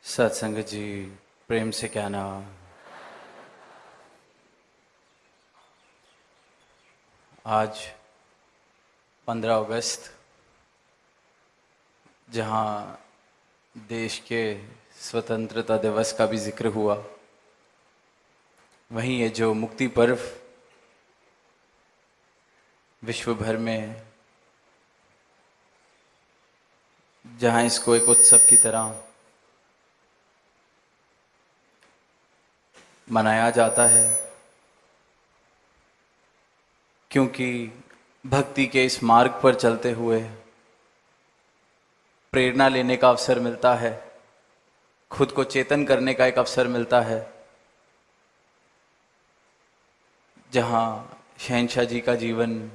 सत्संग जी प्रेम से कहना। आज 15 अगस्त जहाँ देश के स्वतंत्रता दिवस का भी जिक्र हुआ, वहीं ये जो मुक्ति पर्व विश्व भर में जहाँ इसको एक उत्सव की तरह मनाया जाता है, क्योंकि भक्ति के इस मार्ग पर चलते हुए प्रेरणा लेने का अवसर मिलता है, खुद को चेतन करने का एक अवसर मिलता है। जहाँ शहंशाह जी का जीवन,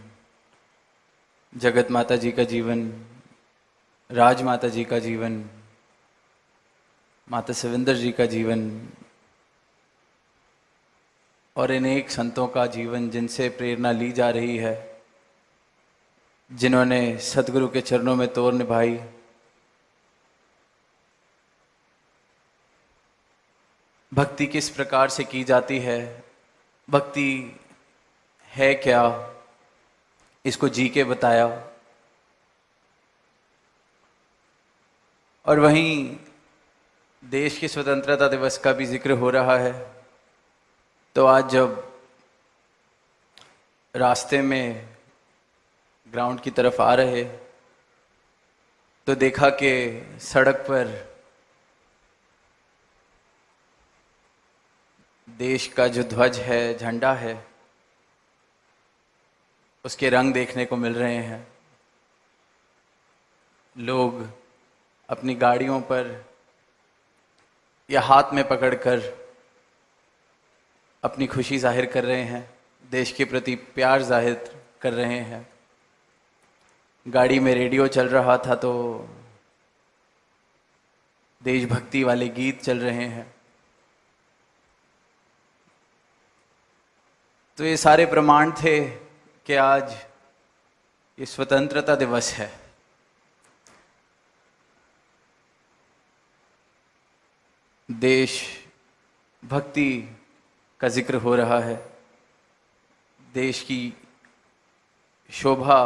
जगत माता जी का जीवन, राजमाता जी का जीवन, माता सविंदर जी का जीवन और अनेक संतों का जीवन जिनसे प्रेरणा ली जा रही है, जिन्होंने सतगुरु के चरणों में तोर निभाई। भक्ति किस प्रकार से की जाती है, भक्ति है क्या, इसको जी के बताया। और वहीं देश के स्वतंत्रता दिवस का भी जिक्र हो रहा है। तो आज जब रास्ते में ग्राउंड की तरफ आ रहे तो देखा कि सड़क पर देश का जो ध्वज है, झंडा है, उसके रंग देखने को मिल रहे हैं। लोग अपनी गाड़ियों पर या हाथ में पकड़कर अपनी खुशी जाहिर कर रहे हैं, देश के प्रति प्यार जाहिर कर रहे हैं। गाड़ी में रेडियो चल रहा था तो देशभक्ति वाले गीत चल रहे हैं। तो ये सारे प्रमाण थे कि आज ये स्वतंत्रता दिवस है। देश भक्ति का जिक्र हो रहा है, देश की शोभा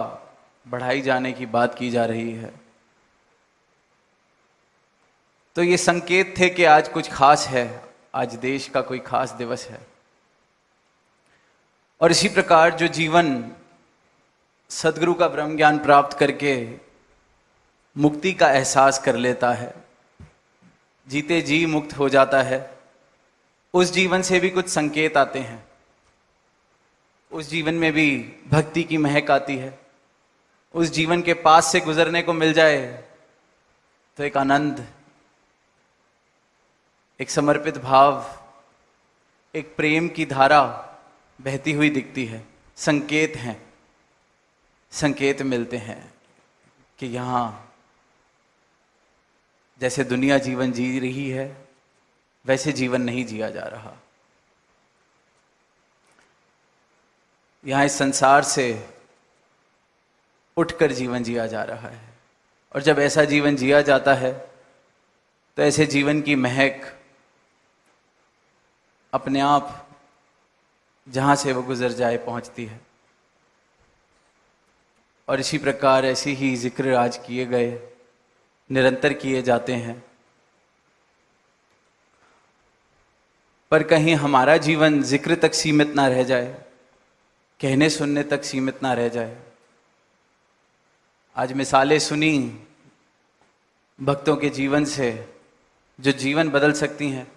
बढ़ाई जाने की बात की जा रही है। तो ये संकेत थे कि आज कुछ खास है, आज देश का कोई खास दिवस है। और इसी प्रकार जो जीवन सद्गुरु का ब्रह्म ज्ञान प्राप्त करके मुक्ति का एहसास कर लेता है, जीते जी मुक्त हो जाता है, उस जीवन से भी कुछ संकेत आते हैं। उस जीवन में भी भक्ति की महक आती है। उस जीवन के पास से गुजरने को मिल जाए तो एक आनंद, एक समर्पित भाव, एक प्रेम की धारा बहती हुई दिखती है। संकेत हैं, संकेत मिलते हैं कि यहाँ जैसे दुनिया जीवन जी रही है वैसे जीवन नहीं जिया जा रहा। यहाँ इस संसार से उठकर जीवन जिया जा रहा है। और जब ऐसा जीवन जिया जाता है तो ऐसे जीवन की महक अपने आप जहाँ से वो गुजर जाए पहुँचती है। और इसी प्रकार ऐसे ही जिक्र आज किए गए, निरंतर किए जाते हैं। पर कहीं हमारा जीवन जिक्र तक सीमित ना रह जाए, कहने सुनने तक सीमित ना रह जाए। आज मिसालें सुनी भक्तों के जीवन से जो जीवन बदल सकती हैं,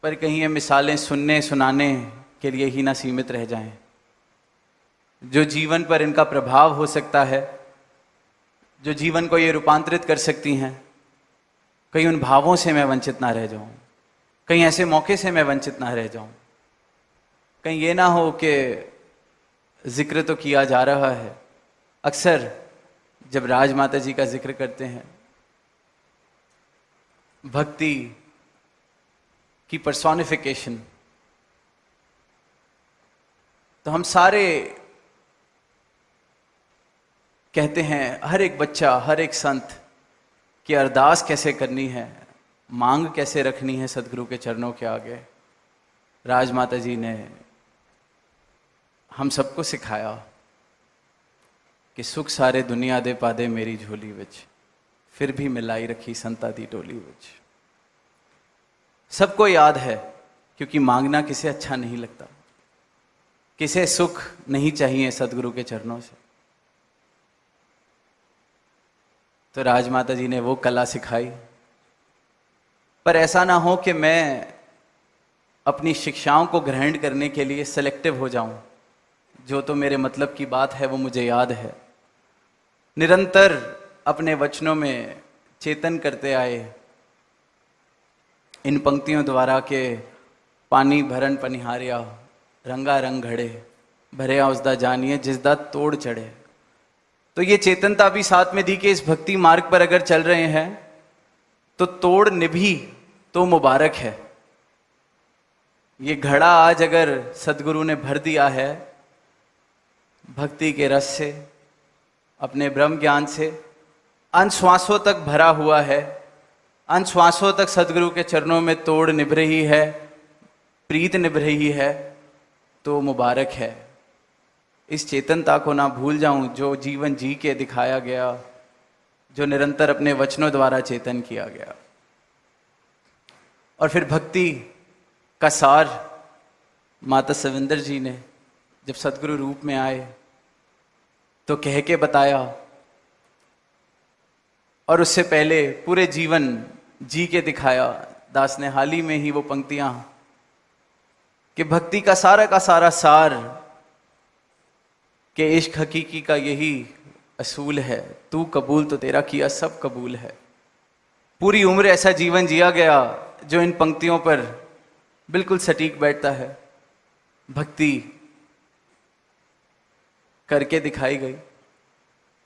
पर कहीं ये मिसालें सुनने सुनाने के लिए ही ना सीमित रह जाएं। जो जीवन पर इनका प्रभाव हो सकता है, जो जीवन को ये रूपांतरित कर सकती हैं, कहीं उन भावों से मैं वंचित ना रह जाऊं, कहीं ऐसे मौके से मैं वंचित ना रह जाऊं। कहीं ये ना हो कि जिक्र तो किया जा रहा है, अक्सर जब राजमाता जी का जिक्र करते हैं, भक्ति की पर्सोनिफिकेशन, तो हम सारे कहते हैं हर एक बच्चा, हर एक संत की अरदास कैसे करनी है, मांग कैसे रखनी है सदगुरु के चरणों के आगे, राजमाता जी ने हम सबको सिखाया कि सुख सारे दुनिया दे पादे मेरी झोली विच, फिर भी मिलाई रखी संता दी टोली विच। सबको याद है, क्योंकि मांगना किसे अच्छा नहीं लगता, किसे सुख नहीं चाहिए सदगुरु के चरणों से। तो राजमाता जी ने वो कला सिखाई। पर ऐसा ना हो कि मैं अपनी शिक्षाओं को ग्रहण करने के लिए सेलेक्टिव हो जाऊं। जो तो मेरे मतलब की बात है वो मुझे याद है। निरंतर अपने वचनों में चेतन करते आए इन पंक्तियों द्वारा के पानी भरन पनिहारिया, रंगा रंग घड़े, भरे उसदा जानिए जिसदा तोड़ चढ़े। तो ये चेतनता भी साथ में दी कि इस भक्ति मार्ग पर अगर चल रहे हैं तो तोड़ निभी तो मुबारक है। ये घड़ा आज अगर सदगुरु ने भर दिया है भक्ति के रस से, अपने ब्रह्म ज्ञान से, अनश्वासों तक भरा हुआ है, अनश्वासों तक सदगुरु के चरणों में तोड़ निभ रही है, प्रीत निभ रही है, तो मुबारक है। इस चेतनता को ना भूल जाऊं जो जीवन जी के दिखाया गया, जो निरंतर अपने वचनों द्वारा चेतन किया गया। और फिर भक्ति का सार माता सविंदर जी ने जब सदगुरु रूप में आए तो कह के बताया, और उससे पहले पूरे जीवन जी के दिखाया। दास ने हाल ही में ही वो पंक्तियां कि भक्ति का सारा सार कि इश्क हकीकी का यही असूल है, तू कबूल तो तेरा किया सब कबूल है। पूरी उम्र ऐसा जीवन जिया गया जो इन पंक्तियों पर बिल्कुल सटीक बैठता है। भक्ति करके दिखाई गई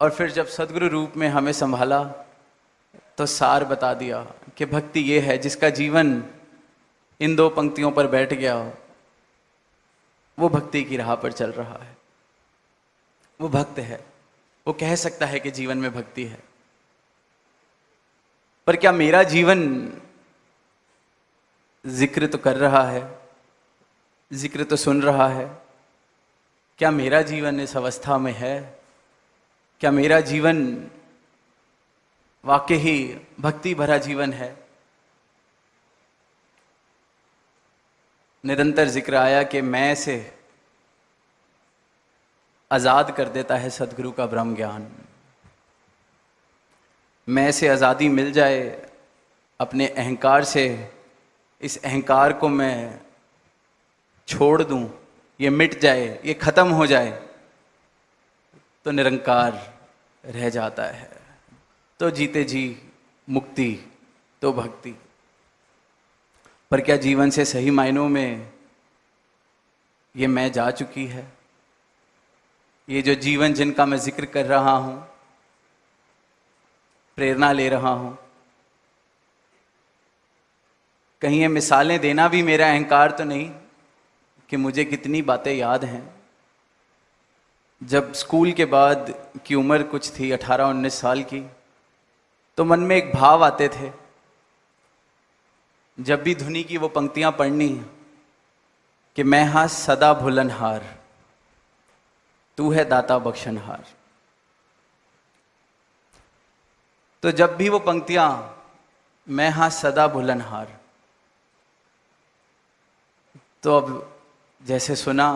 और फिर जब सदगुरु रूप में हमें संभाला तो सार बता दिया कि भक्ति ये है जिसका जीवन इन दो पंक्तियों पर बैठ गया, वो भक्ति की राह पर चल रहा है, वो भक्त है। वो कह सकता है कि जीवन में भक्ति है। पर क्या मेरा जीवन जिक्र तो कर रहा है, जिक्र तो सुन रहा है? क्या मेरा जीवन इस अवस्था में है? क्या मेरा जीवन वाकई ही भक्ति भरा जीवन है? निरंतर जिक्र आया कि मैं से आजाद कर देता है सदगुरु का ब्रह्म ज्ञान। मैं से आज़ादी मिल जाए अपने अहंकार से, इस अहंकार को मैं छोड़ दूं, ये मिट जाए, ये खत्म हो जाए, तो निरंकार रह जाता है। तो जीते जी मुक्ति, तो भक्ति। पर क्या जीवन से सही मायनों में ये मैं जा चुकी है? ये जो जीवन जिनका मैं जिक्र कर रहा हूं, प्रेरणा ले रहा हूं, कहीं ये मिसालें देना भी मेरा अहंकार तो नहीं कि मुझे कितनी बातें याद हैं। जब स्कूल के बाद की उम्र कुछ थी 18-19 साल की, तो मन में एक भाव आते थे। जब भी धुनी की वो पंक्तियां पढ़नी कि मैं हाँ सदा भुलनहार, तू है दाता बख्शनहार, तो जब भी वो पंक्तियां मैं हाँ सदा भुलनहार, तो अब जैसे सुना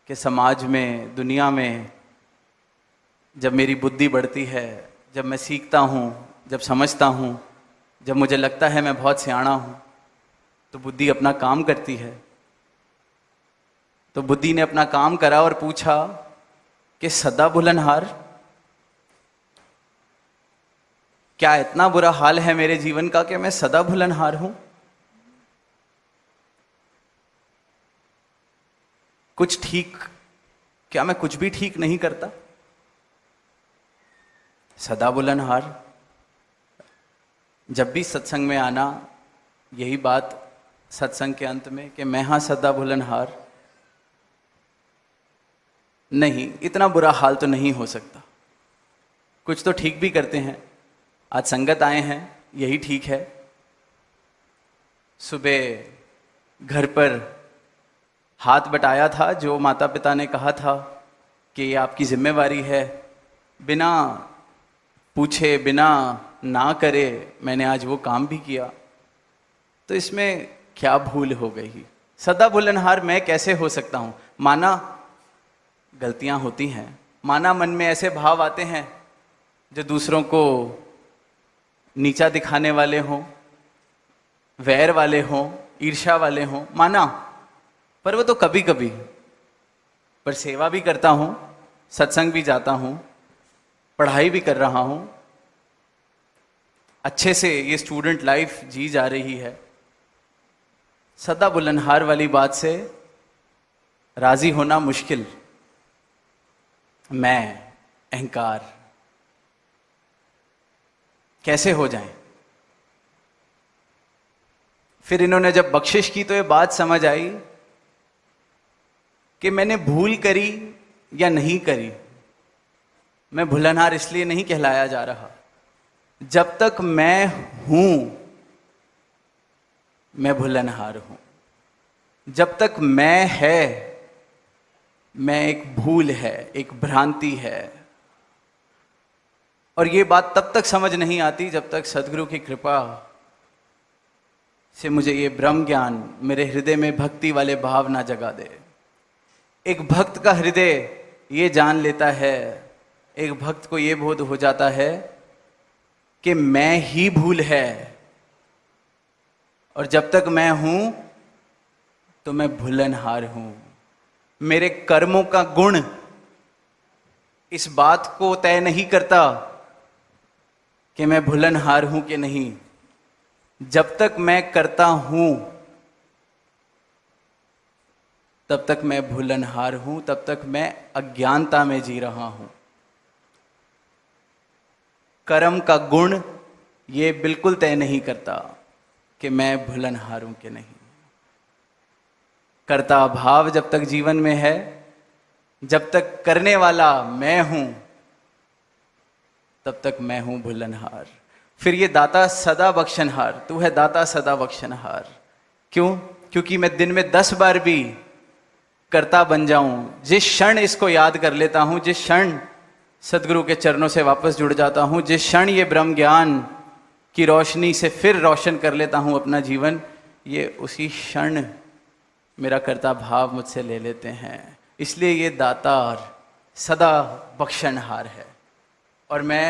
कि समाज में, दुनिया में जब मेरी बुद्धि बढ़ती है, जब मैं सीखता हूँ, जब समझता हूँ, जब मुझे लगता है मैं बहुत सियाना हूँ, तो बुद्धि अपना काम करती है। तो बुद्धि ने अपना काम करा और पूछा कि सदा भुलनहार, क्या इतना बुरा हाल है मेरे जीवन का कि मैं सदा भुलनहार हूं? कुछ ठीक, क्या मैं कुछ भी ठीक नहीं करता? सदा भुलनहार। जब भी सत्संग में आना, यही बात सत्संग के अंत में कि मैं हाँ सदा भुलनहार। नहीं, इतना बुरा हाल तो नहीं हो सकता, कुछ तो ठीक भी करते हैं। आज संगत आए हैं, यही ठीक है। सुबह घर पर हाथ बटाया था, जो माता पिता ने कहा था कि ये आपकी जिम्मेवारी है, बिना पूछे बिना ना करे मैंने आज वो काम भी किया। तो इसमें क्या भूल हो गई? सदा भूलनहार मैं कैसे हो सकता हूं? माना गलतियां होती हैं, माना मन में ऐसे भाव आते हैं जो दूसरों को नीचा दिखाने वाले हों, वैर वाले हों, ईर्ष्या वाले हों, माना, पर वो तो कभी कभी। पर सेवा भी करता हूं, सत्संग भी जाता हूं, पढ़ाई भी कर रहा हूं, अच्छे से ये स्टूडेंट लाइफ जी जा रही है। सदा बुलंदहार वाली बात से राजी होना मुश्किल। मैं, अहंकार कैसे हो जाएं? फिर इन्होंने जब बख्शिश की तो ये बात समझ आई कि मैंने भूल करी या नहीं करी, मैं भूलनहार इसलिए नहीं कहलाया जा रहा। जब तक मैं हूं मैं भूलनहार हूं। जब तक मैं है, मैं एक भूल है, एक भ्रांति है। और ये बात तब तक समझ नहीं आती जब तक सदगुरु की कृपा से मुझे ये ब्रह्म ज्ञान मेरे हृदय में भक्ति वाले भाव ना जगा दे। एक भक्त का हृदय ये जान लेता है, एक भक्त को ये बोध हो जाता है कि मैं ही भूल है, और जब तक मैं हूं तो मैं भूलनहार हूं। मेरे कर्मों का गुण इस बात को तय नहीं करता कि मैं भूलनहार हूं कि नहीं। जब तक मैं करता हूं तब तक मैं भूलनहार हूं, तब तक मैं अज्ञानता में जी रहा हूं। कर्म का गुण ये बिल्कुल तय नहीं करता कि मैं भूलनहार हूं कि नहीं। कर्ता भाव जब तक जीवन में है, जब तक करने वाला मैं हूं, तब तक मैं हूं भूलनहार। फिर ये दाता सदा बख्शनहार, तू है दाता सदा बख्शनहार। क्यों? क्योंकि मैं दिन में 10 बार भी कर्ता बन जाऊं, जिस क्षण इसको याद कर लेता हूं, जिस क्षण सदगुरु के चरणों से वापस जुड़ जाता हूं, जिस क्षण ये ब्रह्म ज्ञान की रोशनी से फिर रोशन कर लेता हूं अपना जीवन, ये उसी क्षण मेरा कर्ता भाव मुझसे ले लेते हैं। इसलिए ये दातार सदा बख्शनहार है और मैं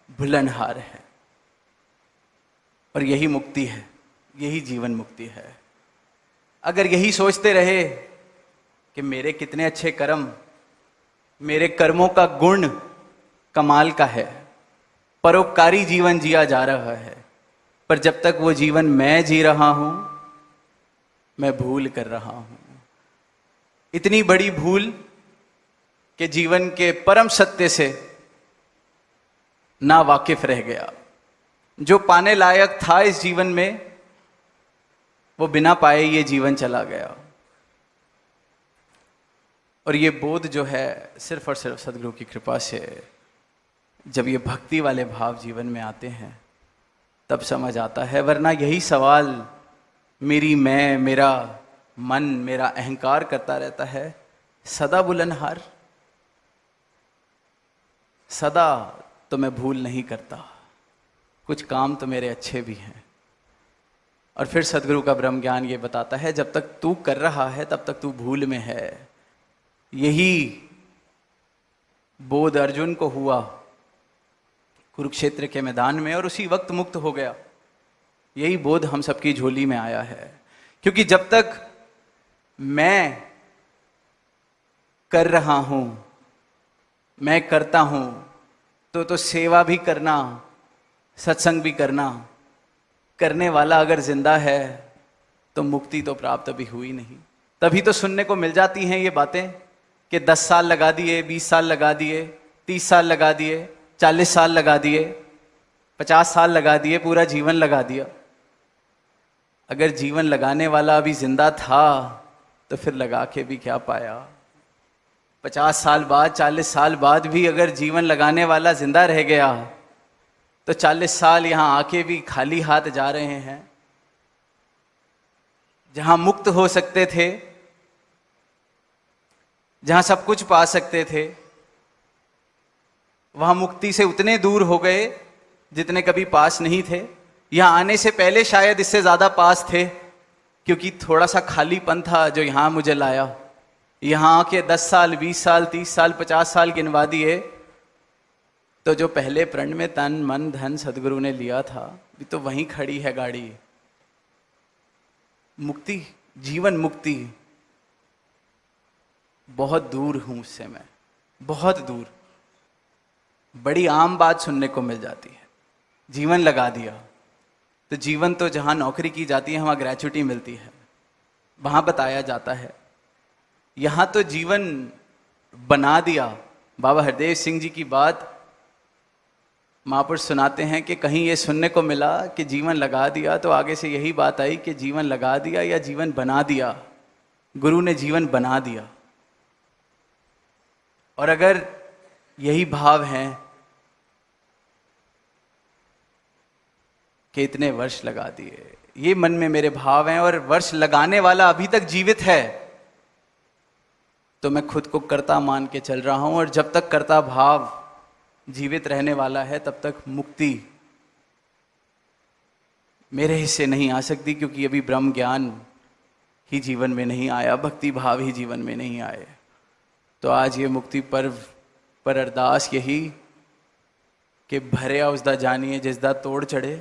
भूलनहार है। और यही मुक्ति है, यही जीवन मुक्ति है। अगर यही सोचते रहे कि मेरे कितने अच्छे कर्म, मेरे कर्मों का गुण कमाल का है, परोपकारी जीवन जिया जा रहा है, पर जब तक वो जीवन मैं जी रहा हूं, मैं भूल कर रहा हूं। इतनी बड़ी भूल कि जीवन के परम सत्य से ना वाकिफ रह गया। जो पाने लायक था इस जीवन में, वो बिना पाए ये जीवन चला गया। और ये बोध जो है सिर्फ और सिर्फ सदगुरु की कृपा से, जब ये भक्ति वाले भाव जीवन में आते हैं तब समझ आता है। वरना यही सवाल मेरी मैं, मेरा मन, मेरा अहंकार करता रहता है, सदा बुलंदहार, सदा तो मैं भूल नहीं करता, कुछ काम तो मेरे अच्छे भी हैं। और फिर सदगुरु का ब्रह्म ज्ञान ये बताता है, जब तक तू कर रहा है तब तक तू भूल में है। यही बोध अर्जुन को हुआ कुरुक्षेत्र के मैदान में, और उसी वक्त मुक्त हो गया। यही बोध हम सबकी झोली में आया है। क्योंकि जब तक मैं कर रहा हूं, मैं करता हूं, तो सेवा भी करना, सत्संग भी करना, करने वाला अगर जिंदा है तो मुक्ति तो प्राप्त अभी हुई नहीं। तभी तो सुनने को मिल जाती हैं ये बातें कि 10 साल लगा दिए, 20 साल लगा दिए, 30 साल लगा दिए, 40 साल लगा दिए, 50 साल लगा दिए, पूरा जीवन लगा दिया। अगर जीवन लगाने वाला अभी जिंदा था तो फिर लगा के भी क्या पाया? 50 साल बाद, 40 साल बाद भी अगर जीवन लगाने वाला जिंदा रह गया तो 40 साल यहां आके भी खाली हाथ जा रहे हैं। जहां मुक्त हो सकते थे, जहां सब कुछ पा सकते थे, वहां मुक्ति से उतने दूर हो गए जितने कभी पास नहीं थे। यहां आने से पहले शायद इससे ज्यादा पास थे, क्योंकि थोड़ा सा खालीपन था जो यहां मुझे लाया। यहां के 10 साल, 20 साल, 30 साल, 50 साल गिनवा दिए तो जो पहले प्रण में तन मन धन सदगुरु ने लिया था, भी तो वहीं खड़ी है गाड़ी। मुक्ति, जीवन मुक्ति, बहुत दूर हूं उससे मैं, बहुत दूर। बड़ी आम बात सुनने को मिल जाती है, जीवन लगा दिया। तो जीवन तो जहां नौकरी की जाती है वहां ग्रेच्युटी मिलती है, वहां बताया जाता है। यहां तो जीवन बना दिया। बाबा हरदेव सिंह जी की बात महापुरुष सुनाते हैं कि कहीं ये सुनने को मिला कि जीवन लगा दिया, तो आगे से यही बात आई कि जीवन लगा दिया या जीवन बना दिया। गुरु ने जीवन बना दिया। और अगर यही भाव है कि इतने वर्ष लगा दिए, ये मन में मेरे भाव हैं, और वर्ष लगाने वाला अभी तक जीवित है, तो मैं खुद को कर्ता मान के चल रहा हूं। और जब तक कर्ता भाव जीवित रहने वाला है तब तक मुक्ति मेरे हिस्से नहीं आ सकती, क्योंकि अभी ब्रह्म ज्ञान ही जीवन में नहीं आया, भक्ति भाव ही जीवन में नहीं आए। तो आज ये मुक्ति पर्व पर अरदास यही कि भरिया उसदा जानिए जिसदा तोड़ चढ़े,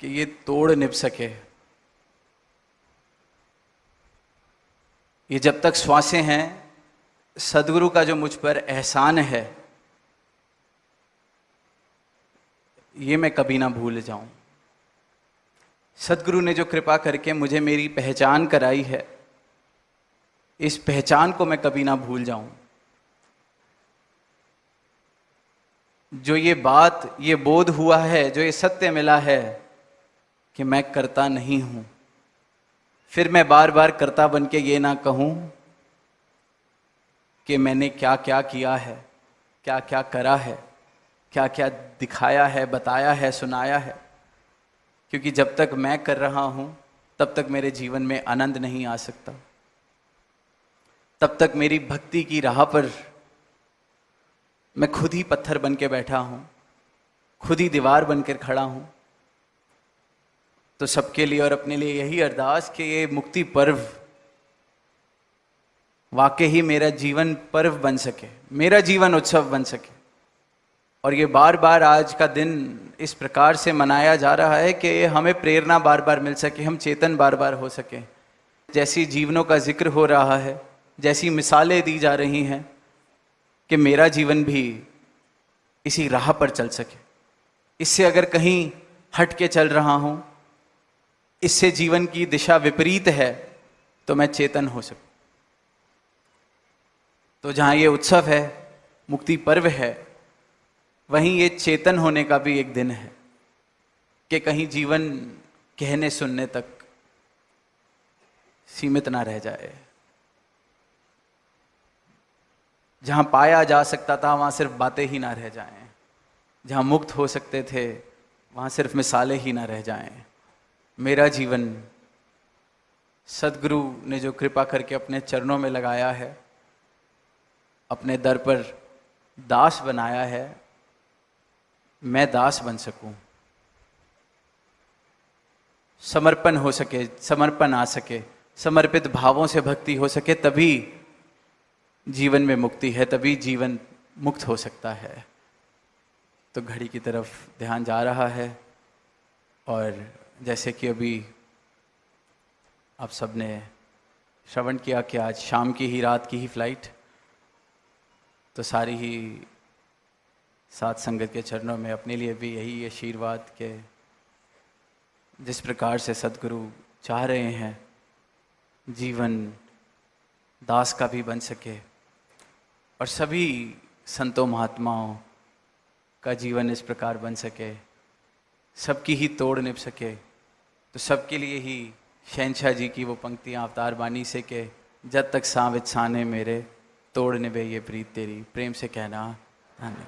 कि ये तोड़ निभ सके। ये जब तक श्वासें हैं, सदगुरु का जो मुझ पर एहसान है, ये मैं कभी ना भूल जाऊं। सदगुरु ने जो कृपा करके मुझे मेरी पहचान कराई है, इस पहचान को मैं कभी ना भूल जाऊं। जो ये बात, ये बोध हुआ है, जो ये सत्य मिला है कि मैं करता नहीं हूं, फिर मैं बार बार करता बन के ये ना कहूं कि मैंने क्या क्या किया है, क्या क्या करा है, क्या क्या दिखाया है, बताया है, सुनाया है। क्योंकि जब तक मैं कर रहा हूं तब तक मेरे जीवन में आनंद नहीं आ सकता। तब तक मेरी भक्ति की राह पर मैं खुद ही पत्थर बन के बैठा हूं, खुद ही दीवार बनकर खड़ा हूं। तो सबके लिए और अपने लिए यही अरदास कि ये मुक्ति पर्व वाकई ही मेरा जीवन पर्व बन सके, मेरा जीवन उत्सव बन सके। और ये बार बार आज का दिन इस प्रकार से मनाया जा रहा है कि हमें प्रेरणा बार बार मिल सके, हम चेतन बार बार हो सके। जैसी जीवनों का जिक्र हो रहा है, जैसी मिसालें दी जा रही हैं, कि मेरा जीवन भी इसी राह पर चल सके। इससे अगर कहीं हट के चल रहा हूं, इससे जीवन की दिशा विपरीत है, तो मैं चेतन हो सकूं। तो जहां ये उत्सव है, मुक्ति पर्व है, वहीं ये चेतन होने का भी एक दिन है कि कहीं जीवन कहने सुनने तक सीमित ना रह जाए। जहां पाया जा सकता था वहां सिर्फ बातें ही ना रह जाएं, जहां मुक्त हो सकते थे वहां सिर्फ मिसालें ही ना रह जाएं। मेरा जीवन सदगुरु ने जो कृपा करके अपने चरणों में लगाया है, अपने दर पर दास बनाया है, मैं दास बन सकूं, समर्पण हो सके, समर्पण आ सके, समर्पित भावों से भक्ति हो सके, तभी जीवन में मुक्ति है, तभी जीवन मुक्त हो सकता है। तो घड़ी की तरफ ध्यान जा रहा है, और जैसे कि अभी आप सबने श्रवण किया कि आज शाम की ही, रात की ही फ्लाइट, तो सारी ही साथ संगत के चरणों में अपने लिए भी यही आशीर्वाद के जिस प्रकार से सदगुरु चाह रहे हैं जीवन दास का भी बन सके, और सभी संतों महात्माओं का जीवन इस प्रकार बन सके, सबकी ही तोड़ निभ सके। तो सबके लिए ही शहंशाह जी की वो पंक्तियाँ अवतार बानी से के जब तक सांवित साने मेरे, तोड़ निभे ये प्रीत तेरी, प्रेम से कहना धन्य।